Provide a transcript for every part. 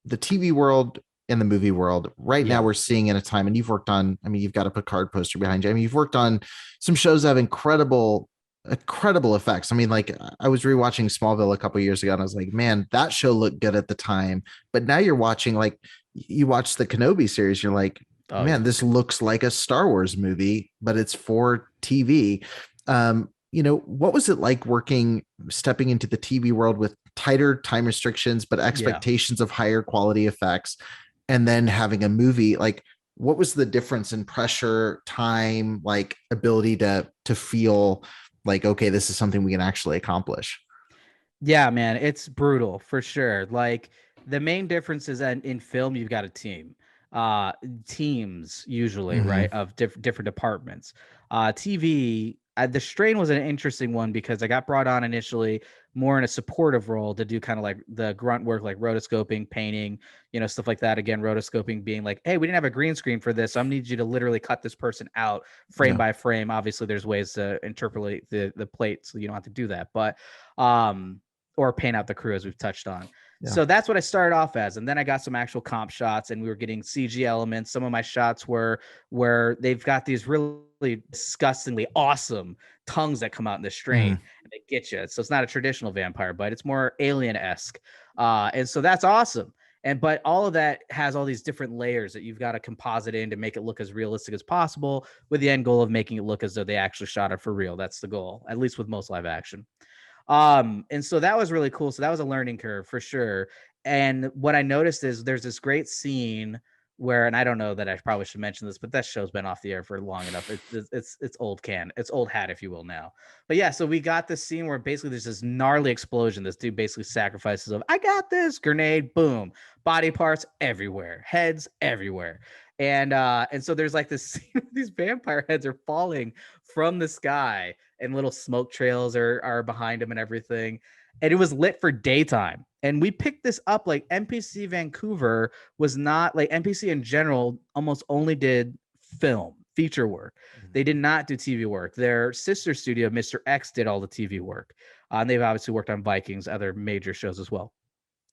the TV world and the movie world right now, Yeah. we're seeing in a time, and you've worked on, I mean, you've got a Picard poster behind you. I mean, you've worked on some shows that have incredible effects. I mean, like I was rewatching Smallville a couple years ago and I was like, man, that show looked good at the time. But now you're watching, like, you watch the Kenobi series, you're like, Oh man, yeah. this looks like a Star Wars movie, but it's for TV. What was it like stepping into the TV world with tighter time restrictions, but Yeah. expectations of higher quality effects, and then having a movie? Like, what was the difference in pressure, time, like ability to feel like, okay, this is something we can actually accomplish? Yeah, man, it's brutal for sure. Like the main difference is that in film you've got a team. Uh Teams usually, Mm-hmm. right, of different departments. TV, the strain was an interesting one because I got brought on initially more in a supportive role to do kind of like the grunt work, like rotoscoping, painting, stuff like that. Again, rotoscoping being like, hey, we didn't have a green screen for this, so I need you to literally cut this person out frame Yeah. by frame. Obviously there's ways to interpolate the plate so you don't have to do that, but um or paint out the crew, as we've touched on. Yeah. So that's what I started off as. And then I got some actual comp shots and we were getting CG elements. Some of my shots were where they've got these really disgustingly awesome tongues that come out in the strain Mm-hmm. and they get you. So it's not a traditional vampire bite, it's more alien-esque. And so that's awesome. But all of that has all these different layers that you've got to composite in to make it look as realistic as possible, with the end goal of making it look as though they actually shot it for real. That's the goal, at least with most live action. And so that was really cool. So that was a learning curve for sure. And what I noticed is there's this great scene where, and I don't know that I probably should mention this, but that show's been off the air for long enough. It's old can, it's old hat, if you will, now. But yeah, so we got this scene where basically there's this gnarly explosion. This dude basically sacrifices of, I got this grenade, boom, body parts everywhere, heads everywhere. And so there's like this scene where these vampire heads are falling from the sky and little smoke trails are behind him and everything. And it was lit for daytime. And we picked this up, like MPC Vancouver was not, like MPC in general almost only did film feature work. They did not do TV work. Their sister studio, Mr. X, did all the TV work. And they've obviously worked on Vikings, other major shows as well.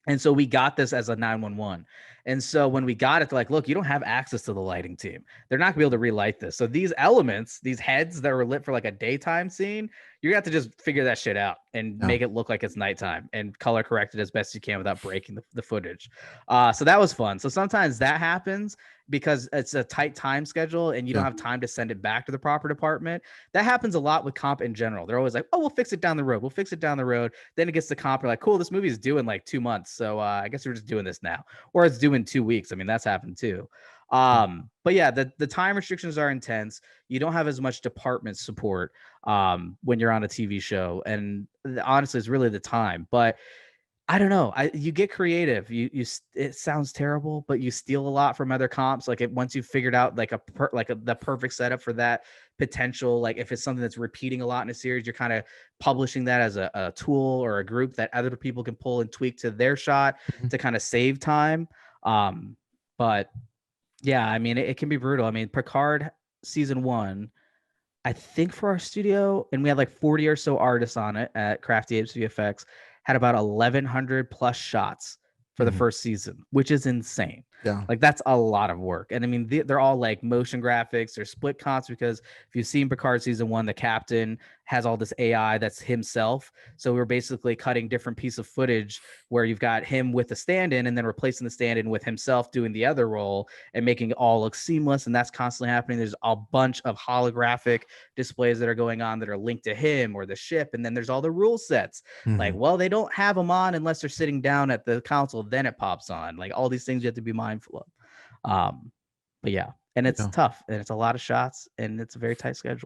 And so we got this as a 911. And so when we got it, they're like, look, you don't have access to the lighting team. They're not gonna be able to relight this. So these elements, these heads that were lit for like a daytime scene, you're gonna have to just figure that shit out and Yeah. make it look like it's nighttime and color correct it as best you can without breaking the footage. So that was fun. So sometimes that happens because it's a tight time schedule and you don't Yeah. have time to send it back to the proper department. That happens a lot with comp in general. They're always like, oh, we'll fix it down the road. We'll fix it down the road. Then it gets to comp. We're like, cool, this movie is due in like 2 months. So I guess we're just doing this now. Or it's due in 2 weeks. I mean, that's happened too. But yeah, the time restrictions are intense. You don't have as much department support when you're on a TV show. And honestly, it's really the time. But I don't know. You get creative. It sounds terrible, but you steal a lot from other comps. Like once you've figured out like the perfect setup for that potential, like if it's something that's repeating a lot in a series, you're kind of publishing that as a tool or a group that other people can pull and tweak to their shot Mhm. to kind of save time. But yeah, I mean, it can be brutal. I mean, Picard season one, I think for our studio, and we had like 40 or so artists on it at Crafty Apes VFX, had about 1,100 plus shots for the Mhm. first season, which is insane. Yeah. Like that's a lot of work. And I mean, they're all like motion graphics. They're split conts because if you've seen Picard season one, the captain has all this AI that's himself. So we're basically cutting different piece of footage where you've got him with the stand-in and then replacing the stand-in with himself doing the other role and making it all look seamless. And that's constantly happening. There's a bunch of holographic displays that are going on that are linked to him or the ship. And then there's all the rule sets. Like, Mhm. well, they don't have them on unless they're sitting down at the console, then it pops on. Like all these things you have to be mindful of. But yeah, and it's Yeah. tough and it's a lot of shots and it's a very tight schedule.